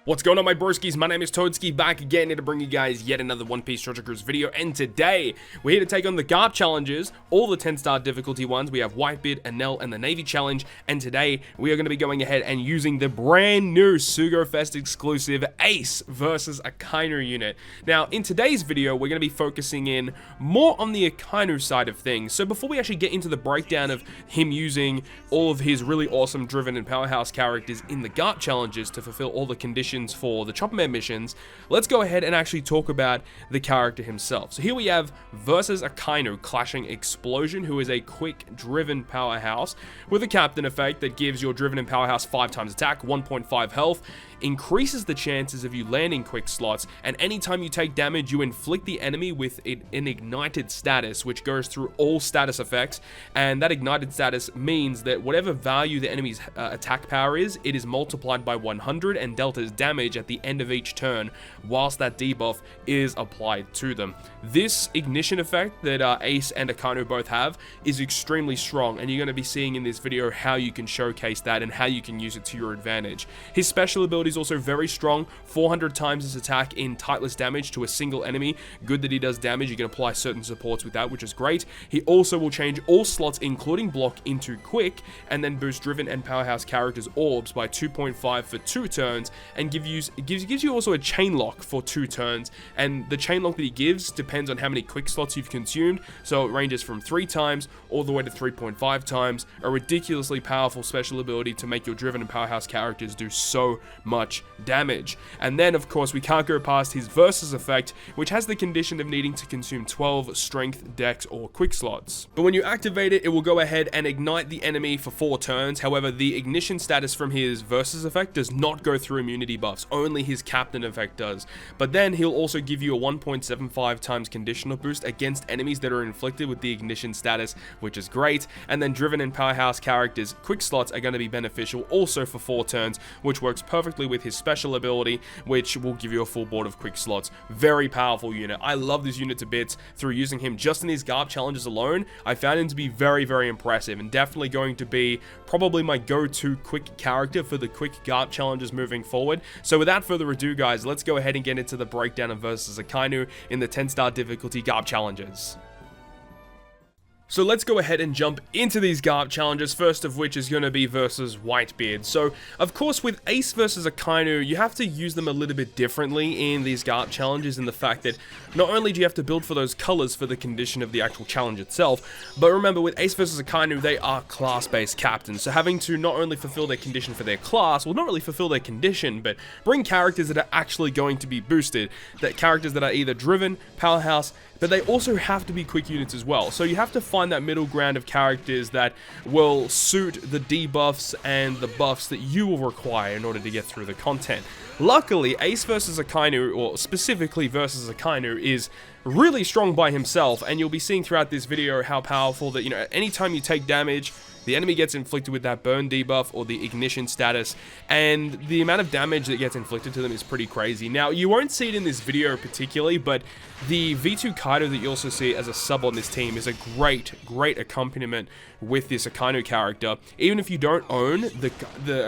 What's going on, my broskiis? My name is Toadskii, back again here to bring you guys yet another One Piece Treasure Cruise video, and today we're here to take on the Garp challenges, all the 10-star difficulty ones. We have Whitebeard, Enel, and the Navy challenge, and today we are going to be going ahead and using the brand new Sugo Fest exclusive Ace versus Akainu unit. Now, in today's video, we're going to be focusing in more on the Akainu side of things. So before we actually get into the breakdown of him using all of his really awesome driven and powerhouse characters in the Garp challenges to fulfill all the conditions for the Chopper Man missions, let's go ahead and actually talk about the character himself. So here we have versus Akainu clashing Explosion, who is a quick driven powerhouse with a captain effect that gives your driven and powerhouse 5 times attack, 1.5 health, increases the chances of you landing quick slots, and anytime you take damage, you inflict the enemy with an ignited status, which goes through all status effects. And that ignited status means that whatever value the enemy's attack power is, it is multiplied by 100 and dealt as damage at the end of each turn whilst that debuff is applied to them. This ignition effect that Ace and Akainu both have is extremely strong, and you're going to be seeing in this video how you can showcase that and how you can use it to your advantage. His special ability is also very strong, 400 times his attack in tightless damage to a single enemy. Good that he does damage. You can apply certain supports with that, which is great. He also will change all slots including block into quick, and then boost driven and powerhouse characters orbs by 2.5 for 2 turns, and gives you also a chain lock for 2 turns. And the chain lock that he gives depends on how many quick slots you've consumed, so it ranges from 3 times all the way to 3.5 times. A ridiculously powerful special ability to make your driven and powerhouse characters do so much damage. And then of course we can't go past his versus effect, which has the condition of needing to consume 12 strength, dex, or quick slots. But when you activate it, it will go ahead and ignite the enemy for 4 turns. However, the ignition status from his versus effect does not go through immunity buffs, only his captain effect does. But then he'll also give you a 1.75 times conditional boost against enemies that are inflicted with the ignition status, which is great. And then driven and powerhouse characters quick slots are going to be beneficial also for 4 turns, which works perfectly with his special ability, which will give you a full board of quick slots. Very powerful unit. I love this unit to bits. Through using him just in these Garp challenges alone, I found him to be very, very impressive, and definitely going to be probably my go-to quick character for the quick Garp challenges moving forward. So without further ado, guys, let's go ahead and get into the breakdown of versus Akainu in the 10-star difficulty Garp challenges. So let's go ahead and jump into these Garp challenges, first of which is going to be versus Whitebeard. So, of course, with Ace versus Akainu, you have to use them a little bit differently in these Garp challenges, in the fact that not only do you have to build for those colors for the condition of the actual challenge itself, but remember, with Ace versus Akainu, they are class-based captains, so having to not only fulfill their condition for their class, well, not really fulfill their condition, but bring characters that are actually going to be boosted, that characters that are either driven, powerhouse, but they also have to be quick units as well. So you have to find that middle ground of characters that will suit the debuffs and the buffs that you will require in order to get through the content. Luckily, Ace versus Akainu, or specifically versus Akainu, is really strong by himself, and you'll be seeing throughout this video how powerful that, anytime you take damage, the enemy gets inflicted with that burn debuff or the ignition status, and the amount of damage that gets inflicted to them is pretty crazy. Now, you won't see it in this video particularly, but the V2 Kaido that you also see as a sub on this team is a great accompaniment with this Akainu character. Even if you don't own the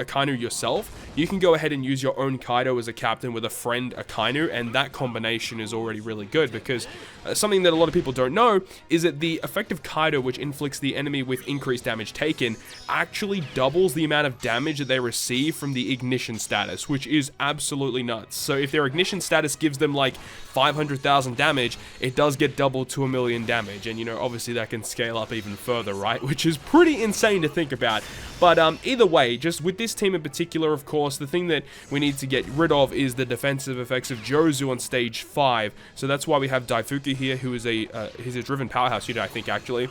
Akainu yourself, you can go ahead and use your own Kaido as a captain with a friend Akainu, and that combination is already really good, because something that a lot of people don't know is that the effective Kaido, which inflicts the enemy with increased damage taken, actually doubles the amount of damage that they receive from the ignition status, which is absolutely nuts. So if their ignition status gives them like 500,000 damage, it does get doubled to 1,000,000 damage, and obviously that can scale up even further, right? Which is pretty insane to think about. But either way, just with this team in particular, of course, the thing that we need to get rid of is the defensive effects of Jozu on stage 5. So that's why we have Daifuku here, who is he's a driven powerhouse unit, I think, actually.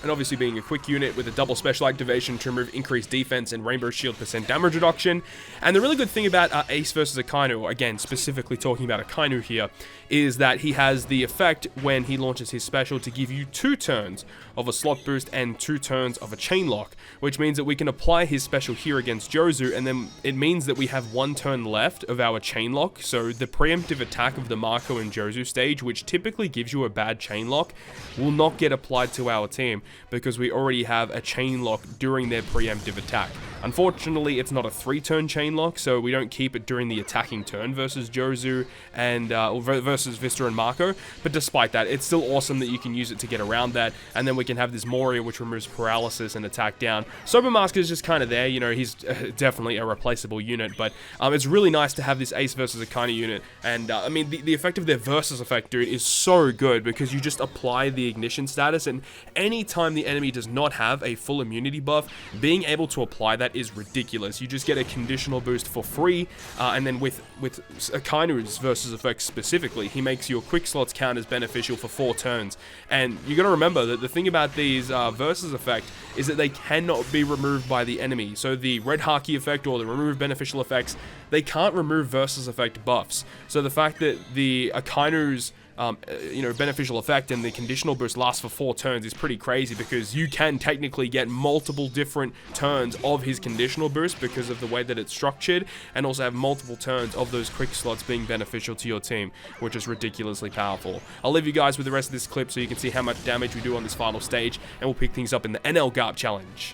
And obviously being a quick unit with a double special activation to remove increased defense and rainbow shield % damage reduction. And the really good thing about Ace versus Akainu, again specifically talking about Akainu here, is that he has the effect when he launches his special to give you 2 turns of a slot boost and 2 turns of a chain lock, which means that we can apply his special here against Jozu, and then it means that we have 1 turn left of our chain lock. So the preemptive attack of the Marco and Jozu stage, which typically gives you a bad chain lock, will not get applied to our team. because we already have a chain lock during their preemptive attack. Unfortunately, it's not a 3-turn chain lock, so we don't keep it during the attacking turn versus Jozu and versus Vista and Marco. But despite that, it's still awesome that you can use it to get around that, and then we can have this Moria, which removes paralysis and attack down. Sober Mask is just kind of there, you know, he's definitely a replaceable unit, but it's really nice to have this Ace versus Akainu unit, and I mean, the effect of their versus effect, dude, is so good, because you just apply the ignition status, and anytime the enemy does not have a full immunity buff, being able to apply that is ridiculous. You just get a conditional boost for free, and then with Akainu's versus effect specifically, he makes your quick slots count as beneficial for 4 turns, and you gotta remember that the thing about these versus effect is that they cannot be removed by the enemy. So the red Haki effect or the remove beneficial effects, they can't remove versus effect buffs. So the fact that the Akainu's you know, beneficial effect and the conditional boost lasts for 4 turns is pretty crazy, because you can technically get multiple different turns of his conditional boost because of the way that it's structured, and also have multiple turns of those quick slots being beneficial to your team, which is ridiculously powerful. I'll leave you guys with the rest of this clip so you can see how much damage we do on this final stage, and we'll pick things up in the Enel Garp challenge.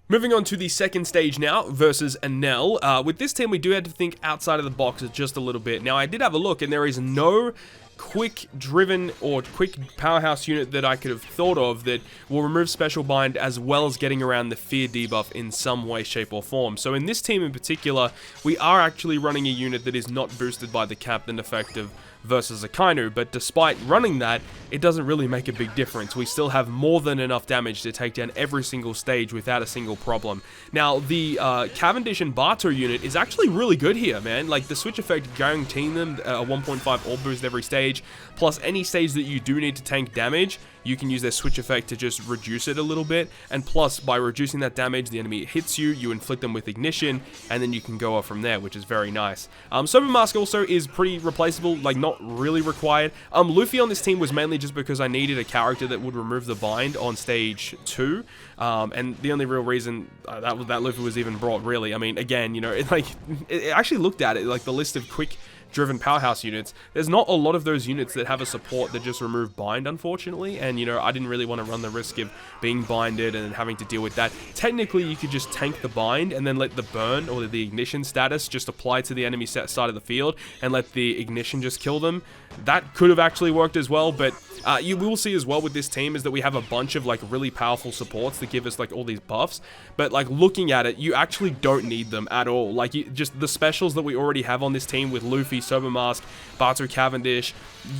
Moving on to the second stage now, versus Enel. With this team, we do have to think outside of the box just a little bit. Now, I did have a look, and there is no quick driven or quick powerhouse unit that I could have thought of that will remove special bind as well as getting around the fear debuff in some way, shape or form. So in this team in particular, we are actually running a unit that is not boosted by the captain effect of versus Akainu, but despite running that, it doesn't really make a big difference. We still have more than enough damage to take down every single stage without a single problem. Now, the Cavendish and Barto unit is actually really good here, man. Like, the switch effect guaranteeing them a 1.5 orb boost every stage, plus any stage that you do need to tank damage, you can use their switch effect to just reduce it a little bit, and plus, by reducing that damage, the enemy hits you, you inflict them with ignition, and then you can go off from there, which is very nice. Sober Mask also is pretty replaceable, like, not really required. Luffy on this team was mainly just because I needed a character that would remove the bind on stage 2, and the only real reason that Luffy was even brought, really, I mean, again, you know, it actually looked at it, like, the list of quick driven powerhouse units, there's not a lot of those units that have a support that just remove bind, unfortunately, and you know, I didn't really want to run the risk of being binded and having to deal with that. Technically, you could just tank the bind and then let the burn or the ignition status just apply to the enemy side of the field and let the ignition just kill them. That could have actually worked as well, but you will see as well with this team is that we have a bunch of like really powerful supports that give us like all these buffs, but like looking at it, you actually don't need them at all. Like, just the specials that we already have on this team with Luffy, Sober Mask, Barto Cavendish,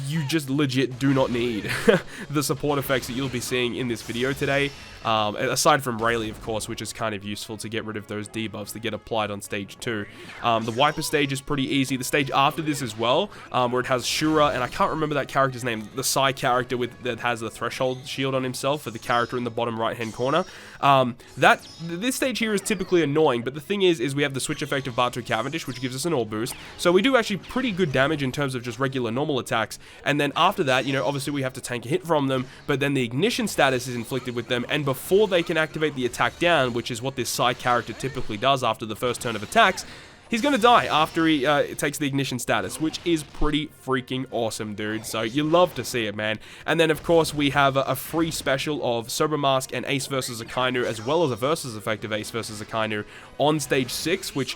you just legit do not need the support effects that you'll be seeing in this video today. Aside from Rayleigh, of course, which is kind of useful to get rid of those debuffs that get applied on stage 2. The Wiper stage is pretty easy. The stage after this as well, where it has Shura, and I can't remember that character's name, the Psy character that has the threshold shield on himself for the character in the bottom right-hand corner. This stage here is typically annoying, but the thing is we have the switch effect of Barto Cavendish, which gives us an all boost. So we do actually pretty good damage in terms of just regular normal attacks. And then after that, you know, obviously we have to tank a hit from them, but then the ignition status is inflicted with them, and before they can activate the attack down, which is what this side character typically does after the first turn of attacks, he's gonna die after he takes the ignition status, which is pretty freaking awesome, dude. So you love to see it, man. And then, of course, we have a free special of Sober Mask and Ace versus Akainu, as well as a versus effect of Ace versus Akainu on stage 6, which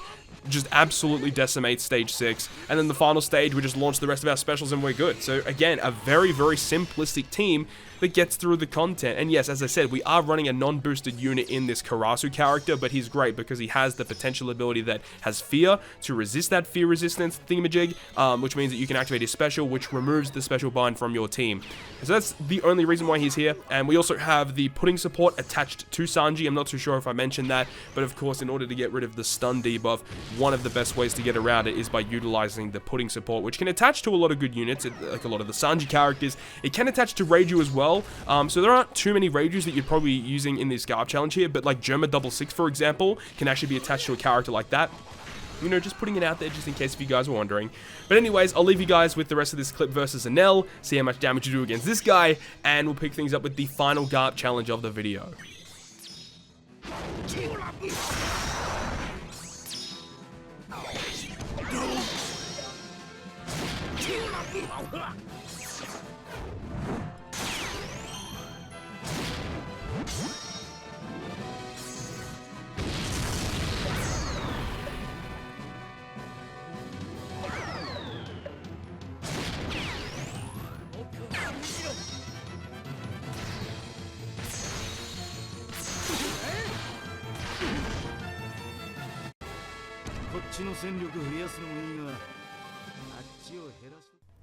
just absolutely decimates stage 6. And then the final stage, we just launch the rest of our specials and we're good. So again, a very, very simplistic team that gets through the content. And yes, as I said, we are running a non-boosted unit in this Karasu character, but he's great because he has the potential ability that has fear to resist that fear resistance thingamajig, which means that you can activate his special, which removes the special bind from your team. So that's the only reason why he's here. And we also have the pudding support attached to Sanji. I'm not too sure if I mentioned that, but of course, in order to get rid of the stun debuff, one of the best ways to get around it is by utilizing the pudding support, which can attach to a lot of good units, like a lot of the Sanji characters. It can attach to Reiju as well. So there aren't too many Reijus that you're probably using in this Garp challenge here, but like Germa 66, for example, can actually be attached to a character like that. You know, just putting it out there just in case if you guys were wondering. But anyways, I'll leave you guys with the rest of this clip versus Enel, see how much damage you do against this guy, and we'll pick things up with the final Garp challenge of the video.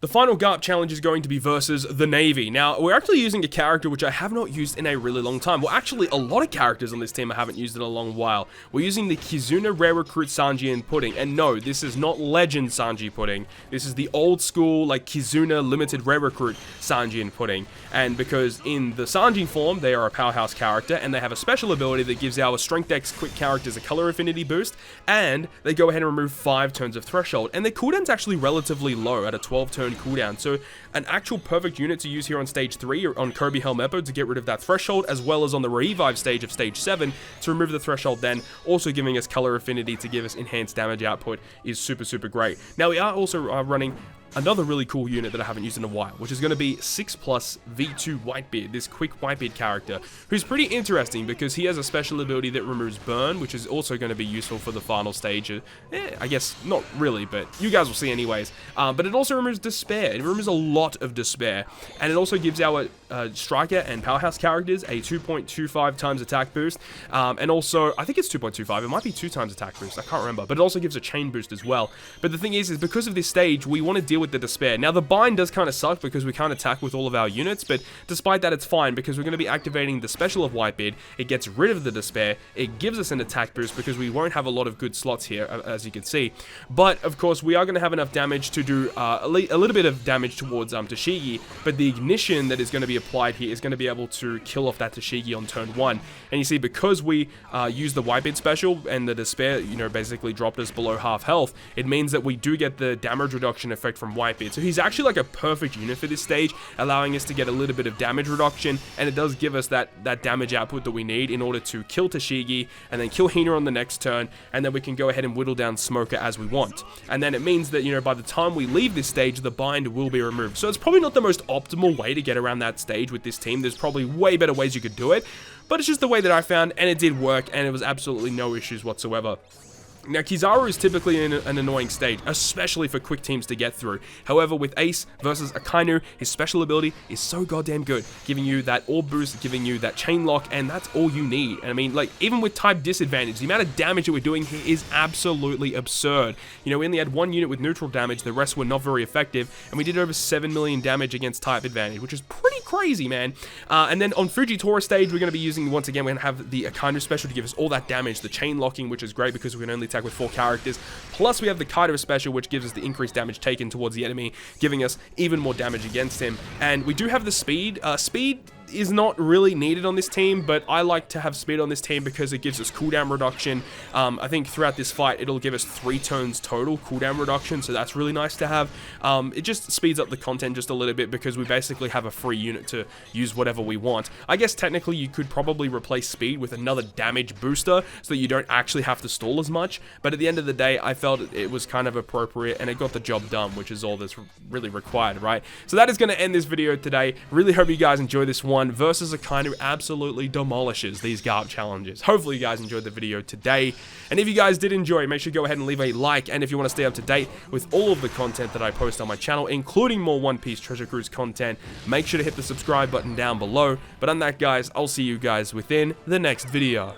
The final Garp challenge is going to be versus the Navy. Now, we're actually using a character which I have not used in a really long time. Well, actually, a lot of characters on this team I haven't used in a long while. We're using the Kizuna Rare Recruit Sanji and Pudding. And no, this is not Legend Sanji Pudding. This is the old school, like, Kizuna Limited Rare Recruit Sanji and Pudding. And because in the Sanji form, they are a powerhouse character, and they have a special ability that gives our Strength X quick characters a color affinity boost, and they go ahead and remove 5 turns of Threshold. And their cooldown's actually relatively low at a 12-turn cooldown, so an actual perfect unit to use here on stage 3 or on Kobe Helmeppo to get rid of that threshold, as well as on the revive stage of stage 7 to remove the threshold, then also giving us color affinity to give us enhanced damage output is super great. Now we are also running another really cool unit that I haven't used in a while, which is going to be 6+ V2 Whitebeard, this quick Whitebeard character, who's pretty interesting because he has a special ability that removes burn, which is also going to be useful for the final stage. I guess not really, but you guys will see anyways. But it also removes despair. It removes a lot of despair, and it also gives our striker and powerhouse characters a 2.25 times attack boost, and also, I think it's 2.25, it might be 2 times attack boost, I can't remember, but it also gives a chain boost as well. But the thing is because of this stage, we want to deal with the despair. Now the bind does kind of suck because we can't attack with all of our units, but despite that it's fine because we're going to be activating the special of Whitebeard. It gets rid of the despair, it gives us an attack boost because we won't have a lot of good slots here, as you can see. But of course we are going to have enough damage to do a little bit of damage towards Toadskii, but the ignition that is going to be applied here is going to be able to kill off that Toadskii on turn 1. And you see, because we use the Whitebeard special and the despair, you know, basically dropped us below half health, it means that we do get the damage reduction effect from Whitebeard. So he's actually like a perfect unit for this stage, allowing us to get a little bit of damage reduction, and it does give us that damage output that we need in order to kill Toadskii and then kill Hina on the next turn, and then we can go ahead and whittle down Smoker as we want. And then it means that, you know, by the time we leave this stage, the bind will be removed. So it's probably not the most optimal way to get around that stage with this team. There's probably way better ways you could do it, but it's just the way that I found, and it did work, and it was absolutely no issues whatsoever. Now, Kizaru is typically in an annoying stage, especially for quick teams to get through. However, with Ace versus Akainu, his special ability is so goddamn good, giving you that orb boost, giving you that chain lock, and that's all you need. And I mean, like, even with type disadvantage, the amount of damage that we're doing here is absolutely absurd. You know, we only had 1 unit with neutral damage, the rest were not very effective, and we did over 7 million damage against type advantage, which is pretty crazy, man. And then on Fujitora stage, we're going to be using, once again, we're going to have the Akainu special to give us all that damage, the chain locking, which is great because we can only attack with 4 characters, plus we have the Kaido special, which gives us the increased damage taken towards the enemy, giving us even more damage against him. And we do have the speed. Speed is not really needed on this team, but I like to have speed on this team because it gives us cooldown reduction. I think throughout this fight it'll give us 3 turns total cooldown reduction, so that's really nice to have. It just speeds up the content just a little bit because we basically have a free unit to use whatever we want. I guess technically you could probably replace speed with another damage booster so that you don't actually have to stall as much, but at the end of the day I felt it was kind of appropriate and it got the job done, which is all that's really required, right? So that is going to end this video today. Really hope you guys enjoy this one. Versus Akainu absolutely demolishes these Garp challenges. Hopefully you guys enjoyed the video today, and if you guys did enjoy, make sure to go ahead and leave a like, and if you want to stay up to date with all of the content that I post on my channel, including more One Piece Treasure Cruise content, make sure to hit the subscribe button down below. But on that, guys, I'll see you guys within the next video.